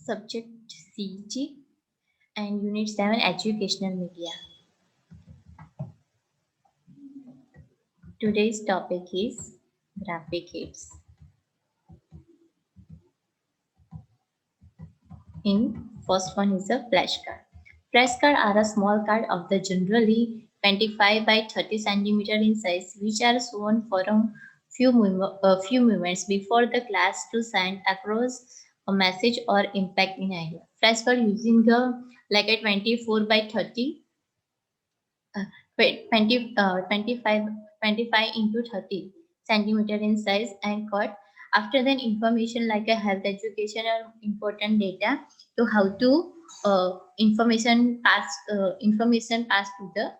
Subject CG and Unit 7 Educational Media. Today's topic is graphic aids. First one is a flashcard. Flashcards are a small card of the generally 25 by 30 centimeter in size, which are shown for a few moments before the class to send across a message or impact an idea. Flashcard using a 24 by 30 25 into 30 centimeter in size and cut. After then, information like a health education or important data to how to information pass to the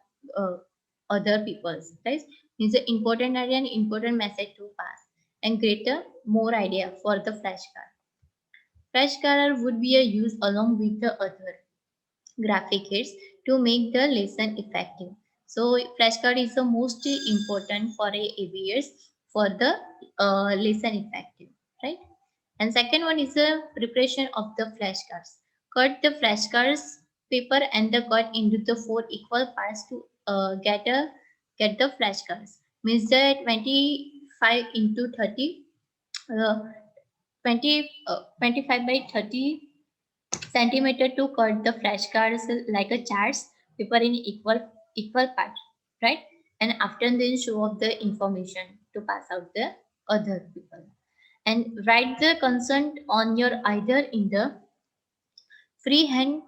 other people's, right? Is an important area and important message to pass and greater more idea for the flashcard. Flashcard would be a use along with the other graphic aids to make the lesson effective. So flashcard is the most important for a ABS for the lesson effective, right? And second one is the preparation of the flashcards. Cut the flashcards paper and the cut into the 4 equal parts to get the flashcards. Means the 25 into 30, uh, 25 by 30 centimeter to cut the flashcards like a charts paper in equal part, right? And after then show off the information to pass out the other people and write the consent on your either in the freehand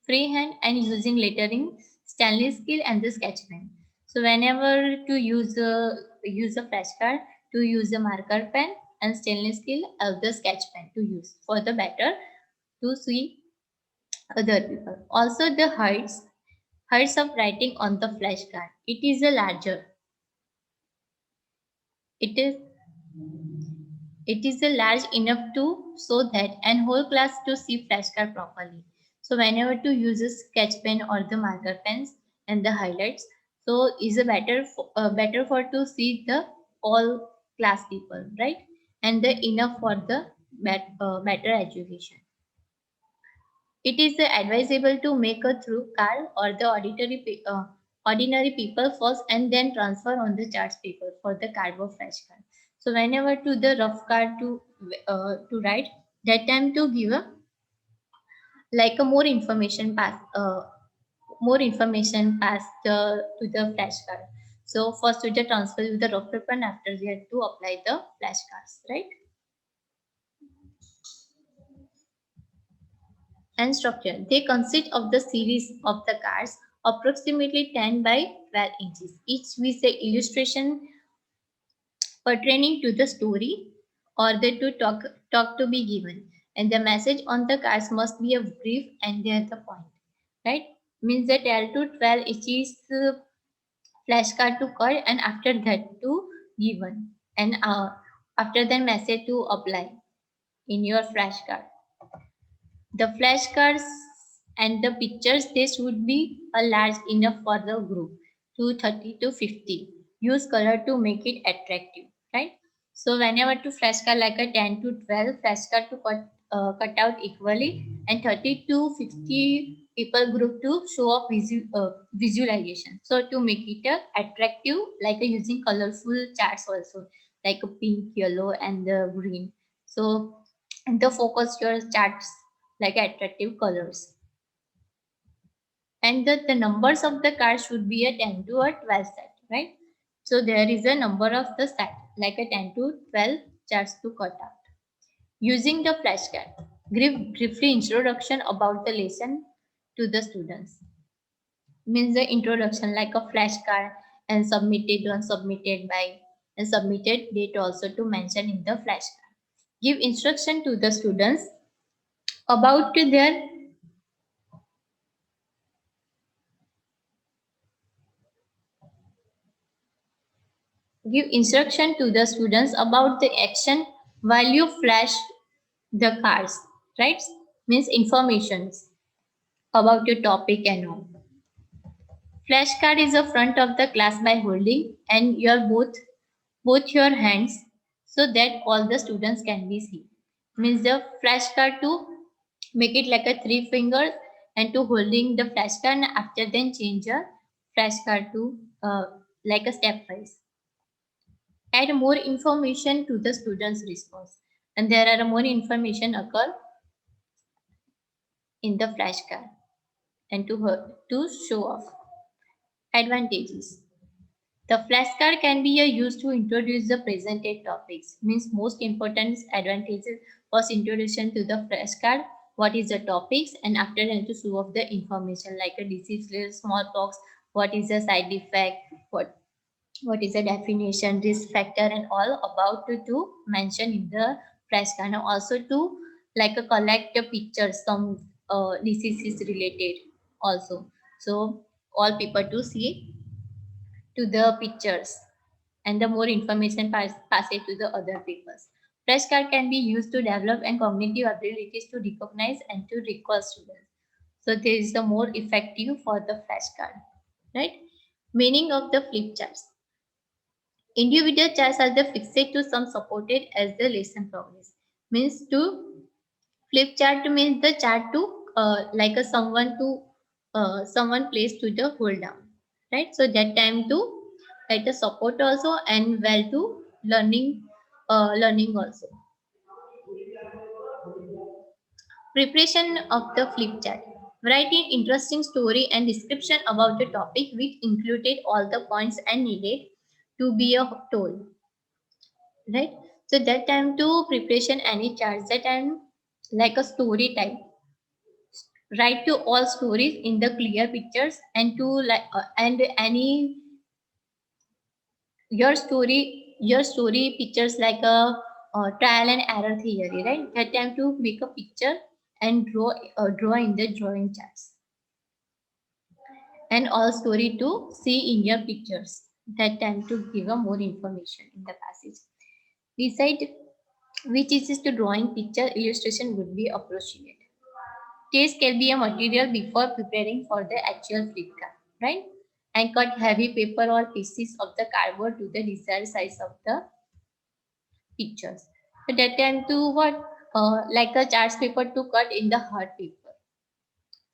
freehand and using lettering stainless steel and the sketch pen. So whenever to use a flashcard, to use a marker pen and stainless steel or the sketch pen to use for the better to see other people. Also the heights of writing on the flashcard. It is a larger. It is it is a large enough to so that and whole class to see flashcard properly. So whenever to use a sketch pen or the marker pens and the highlights, so is a better for to see the all class people, right? And the enough for the better education. It is advisable to make a through card or the ordinary people first and then transfer on the charts paper for the cardboard flashcard. So whenever to the rough card to write, that time to give a like a more information passed to the flashcard. So first we just transfer with the rough paper and after we have to apply the flashcards, right? And structure. They consist of the series of the cards approximately 10 by 12 inches, each with the illustration pertaining to the story or the talk to be given. And the message on the cards must be a brief and they are the point, right? Means that 12 to 12 inches flashcard to cut and after that to given and after that message to apply in your flashcard. The flashcards and the pictures, they should be a large enough for the group to 30 to 50. Use color to make it attractive, right? So whenever to flashcard like a 10 to 12 flashcard to cut out equally and 30 to 50 people group to show off visualization. So to make it attractive, like using colorful charts also, like a pink, yellow and the green. So the focus your charts like attractive colors. And the numbers of the cards should be a 10 to a 12 set, right? So there is a number of the set, like a 10 to 12 charts to cut out. Using the flashcard, give briefly introduction about the lesson to the students. Means the introduction like a flashcard and submitted one submitted by and submitted date also to mention in the flashcard. Give instruction to the students about their give instruction to the students about the action while you flash the cards, right? Means informations about your topic and all. Flashcard is the front of the class by holding and your both your hands so that all the students can be seen. means the flashcard to make it like a three fingers and to holding the flashcard and after then change the flashcard to like a stepwise. Add more information to the student's response and there are more information occur in the flashcard and to show off. Advantages. The flashcard can be used to introduce the presented topics. Means most important advantages was introduction to the flashcard. What is the topics and after then to show off the information like a disease, smallpox, what is the side effect, what is the definition, risk factor and all about to mention in the flashcard and also to like a collect the pictures some diseases related also. So all people to see to the pictures and the more information pass it to the other papers. Flashcard can be used to develop and cognitive abilities to recognize and to recall students. So this is the more effective for the flashcard, right? Meaning of the flip charts. Individual charts are the fixed to some supported as the lesson progress. Means to flip chart means the chart to like a someone to someone place to the hold down, right? So that time to like a support also and well to learning also. Preparation of the flip chart. Write an interesting story and description about the topic which included all the points and needed to be told, right? So that time to preparation any charts that time like a story type. Write to all stories in the clear pictures and to like and any your story pictures like a trial and error theory, right? That time to make a picture and draw in the drawing charts and all story to see in your pictures. That time to give a more information in the passage. Decide which is the drawing picture illustration would be appropriate. Taste can be a material before preparing for the actual flip card, right? And cut heavy paper or pieces of the cardboard to the desired size of the pictures. So that time to what? Like a chart paper to cut in the hard paper.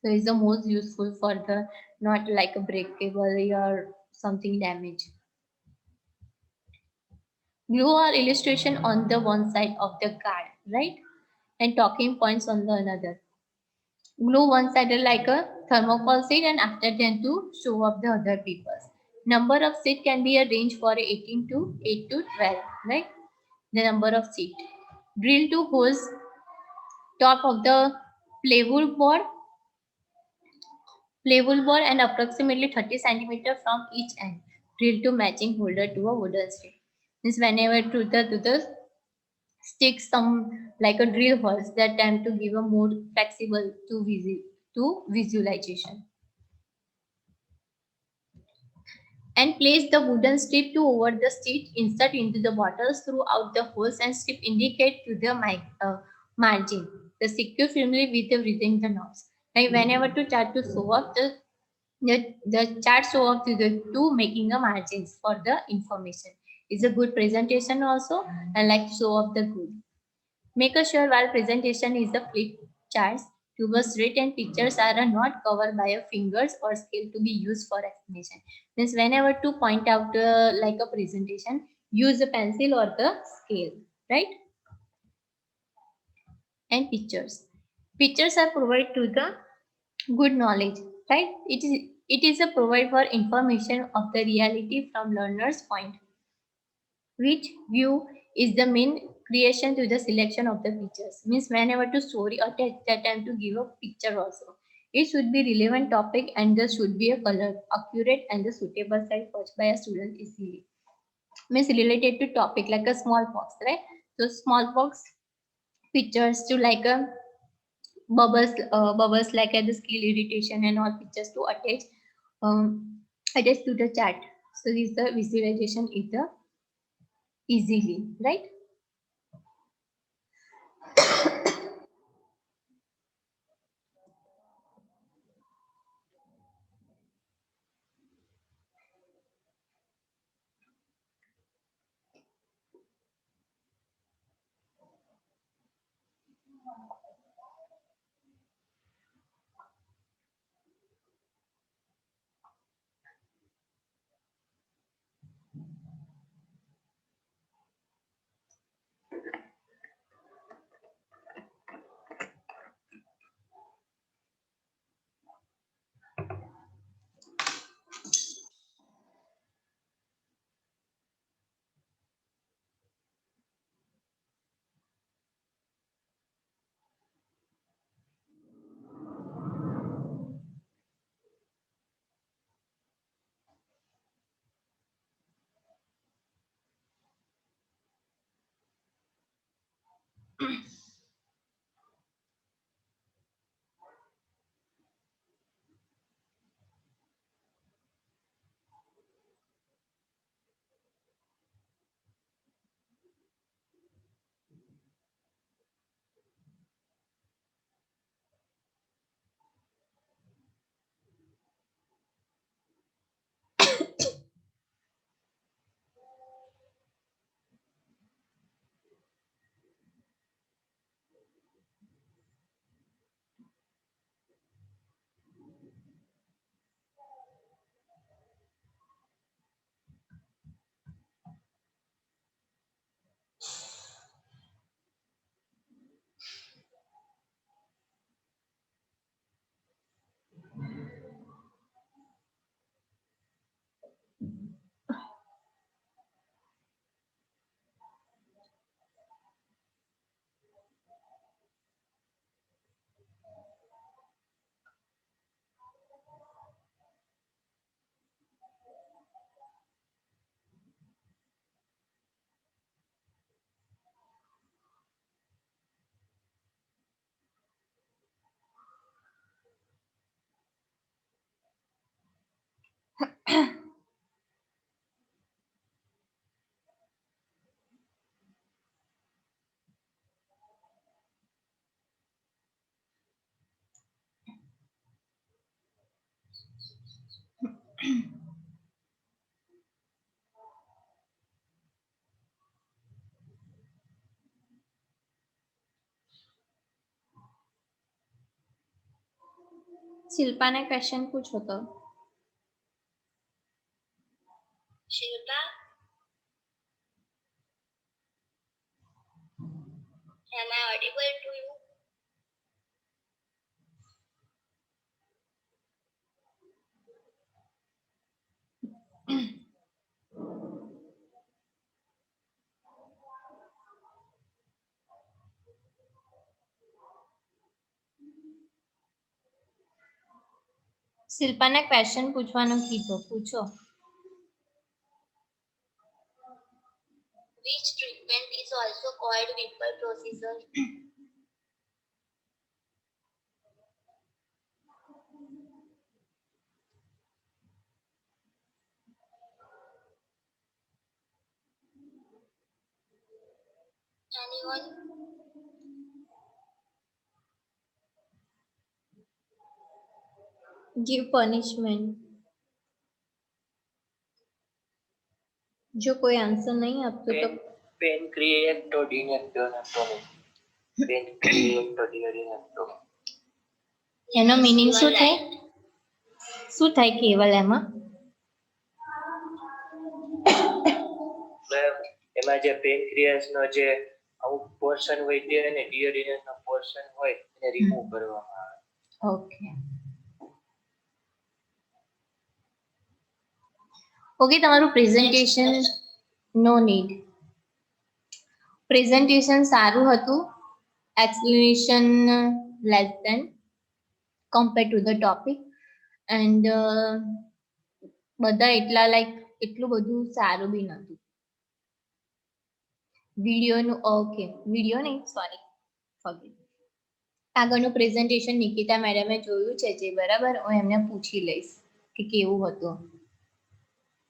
So it's the most useful for the not like a breakable or something damaged. Glue or illustration on the one side of the card, right? And talking points on the another. Glue one sided like a thermocol sheet and after then to show up the other papers. Number of sheet can be arranged for 18 to 8 to 12, right? The number of sheet. Drill to holes top of the plywood board, and approximately 30 centimeter from each end. Drill to matching holder to a wooden stick. Means whenever to the stick some like a drill holes that time to give a more flexible to visualization. And place the wooden strip to over the sheet, insert into the bottles throughout the holes and strip indicate to the margin. The secure firmly with the within the knobs. Like whenever to start to sew up the chart show up to the two making a margins for the information. Is a good presentation also and like show up the good. Make sure while presentation is the flip charts, tubers written pictures are not covered by a fingers or scale to be used for explanation. Means whenever to point out like a presentation, use a pencil or the scale, right? And pictures. Pictures are provided to the good knowledge, right? It is a provide for information of the reality from learner's point which view is the main creation to the selection of the pictures. Means whenever to story or that time to give a picture also. It should be relevant topic and there should be a color accurate and the suitable size watched by a student easily. Means related to topic like a smallpox, right? So smallpox pictures to like a bubbles like the skill irritation and all pictures to attach to the chat. So this the visualization is the easily, right? શિલ્પાને question પૂછો તો. Shilpa, am I audible to you? શિલ્પાને question પૂછવાનું કીધું, પૂછો. Which treatment is also called Whipple procedure? Anyone? Give punishment. જો કોઈ answer નહીં આપતો તો પેનક્રિએક્ટોડીનેક્ટોમી. પેનક્રિએક્ટોડીનેક્ટોમી. એનો Yes, મીનિંગ you શું are થાય? right. શું થાય કેવલ એમાં? એમાં જે પેનક્રિયાસનો જે અમુક પોર્શન હોય તે અને ડિયોડિનસનો પોર્શન હોય એને રિમૂવ કરવામાં આવે. ઓકે. ઓકે, તમારું પ્રેઝન્ટેશન નો નીડ. પ્રેઝન્ટેશન સારું હતું, explanation less than compare to the topic, and બધા એટલા લાઈક એટલું બધું સારું બી નહોતું. વિડીયોનું ઓકે, વિડીયો નહીં, સોરી ફોરગેટ. આગળનું પ્રેઝન્ટેશન નિકિતા મેડમે જોયું છે જે, બરાબર? હું એમને પૂછી લઈશ કે કેવું હતું,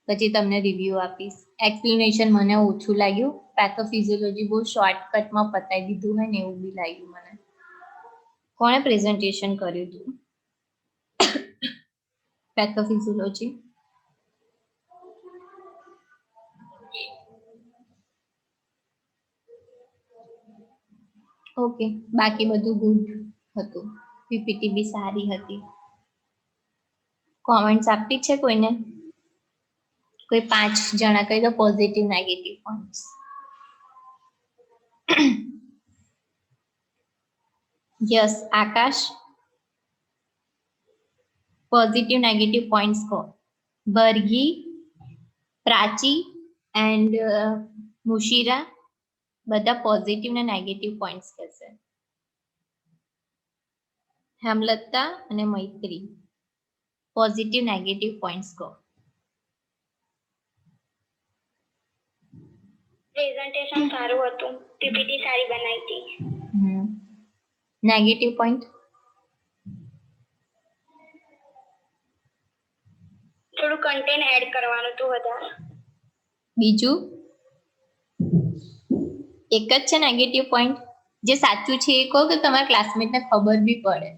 પછી તમને રિવ્યુ આપીશ. એક્સપ્લેનેશન મને ઓછું લાગ્યું, પેથોફિઝિયોલોજી બહુ શોર્ટકટમાં પતાવી દીધું હોય ને એવું બી લાગ્યું મને. કોણે પ્રેઝન્ટેશન કર્યું હતું પેથોફિઝિયોલોજી? ઓકે, બાકી બધું ગુડ હતું, પીપીટી બી સારી હતી. કોમેન્ટ્સ આપી છે કોઈને? કોઈ 5 જણા કહી દો પોઝિટિવ નેગેટિવ પોઈન્ટ્સ. યસ, આકાશ. પોઝિટિવ નેગેટિવ પોઈન્ટ્સ કહો. બર્ગી, પ્રાચી એન્ડ મુશીરા બધા પોઝિટિવ ને નેગેટિવ પોઈન્ટ્સ કહેશે. હેમલતા અને મૈત્રી પોઝિટિવ નેગેટિવ પોઈન્ટ્સ કહો. પ્રેઝન્ટેશન સારું હતું, પીપીટી સારી બનાવી હતી. Negative point. થોડું કન્ટેન્ટ એડ કરવાનું હતું વધારે. બીજું એક જ છે નેગેટિવ પોઈન્ટ. જે સાચું છે એ કહો કે તમારા ક્લાસમેટને ખબર બી પડે,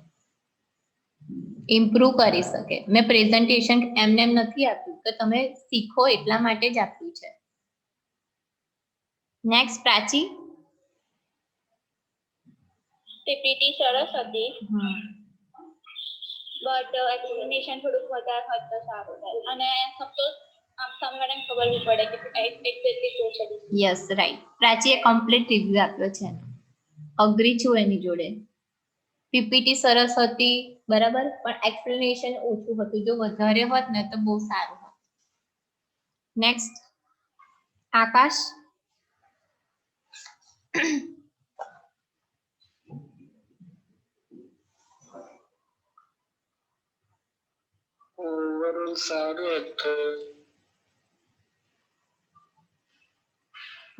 ઇમ્પ્રુવ કરી શકે. મેં પ્રેઝન્ટેશન એમને એમ નથી આપ્યું કે તમે શીખો એટલા માટે જ આપ્યું છે. નેક્સ્ટ પ્રાચી. પીપીટી સરસ હતી, બટ એક્સપ્લેનેશન થોડુંક વધારે હોત તો સારું થાય. અને સપોઝ આમ સામેવાળાને ખબર બી પડે કે એક્ઝેક્ટલી શું છે. Yes right. પ્રાચીએ કમ્પ્લીટ રિવ્યુ આપ્યો છે. અગ્રી છું એની જોડે. પીપીટી સરસ હતી બરાબર, પણ એક્સપ્લેનેશન ઓછું હતું. જો વધારે હોત ને તો બહુ સારું હોત. નેક્સ્ટ આકાશ. ઓવરઓલ સારું હતું.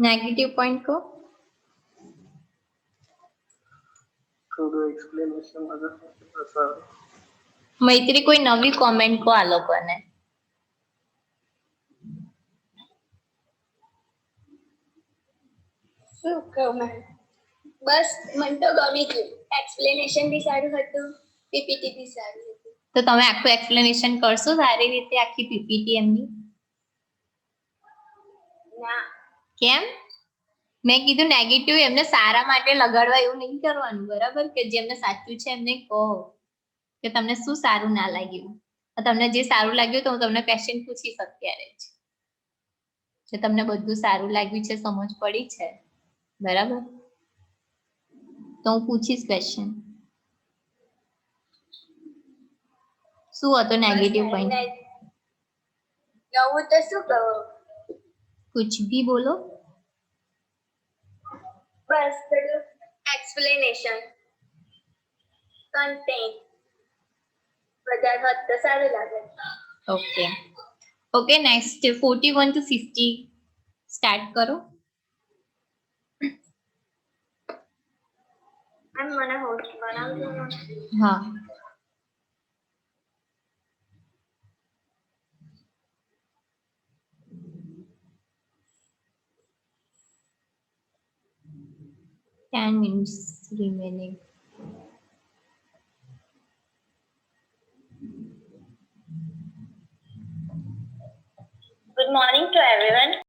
નેગેટિવ પોઈન્ટ કહો. થોડું એક્સપ્લેનેશન વધારે સારું. મૈત્રી કોઈ નવી કોમેન્ટ કહો આ લોકોને. શું કહું મેમ, બસ મને તો ગમી ગયું. એક્સપ્લેનેશન બી સારું હતું, પીપીટી બી સારી હતી. તો તમે આખું એક્સપ્લેનેશન કરશો સારી રીતે આખી પીપીટી એમની? ના. કેમ? મેં કીધું નેગેટિવ એમને સારા માટે લગાડવા એવું નહીં કરવાનું, બરાબર? કે જેમને સાચું છે એમને કહો કે તમને શું સારું ના લાગ્યું. તમને જે સારું લાગ્યું તો હું તમને ક્વેશ્ચન પૂછીશ અત્યારે જ. જો તમને બધું સારું લાગ્યું છે, સમજ પડી છે, બરાબર, તો હું પૂછીશ ક્વેશ્ચન. શું હતો નેગેટિવ પોઈન્ટ? નવું તો શું કહું, कुछ भी बोलो. બસ થોડું એક્સપ્લેનેશન, કન્ટેન્ટ વધારે હોત તો સારું લાગે. Okay okay next 41 to 50 start करो. એમ મને હોસ્ટ બનાવજો. हाँ. Ten minutes remaining. Good morning to everyone.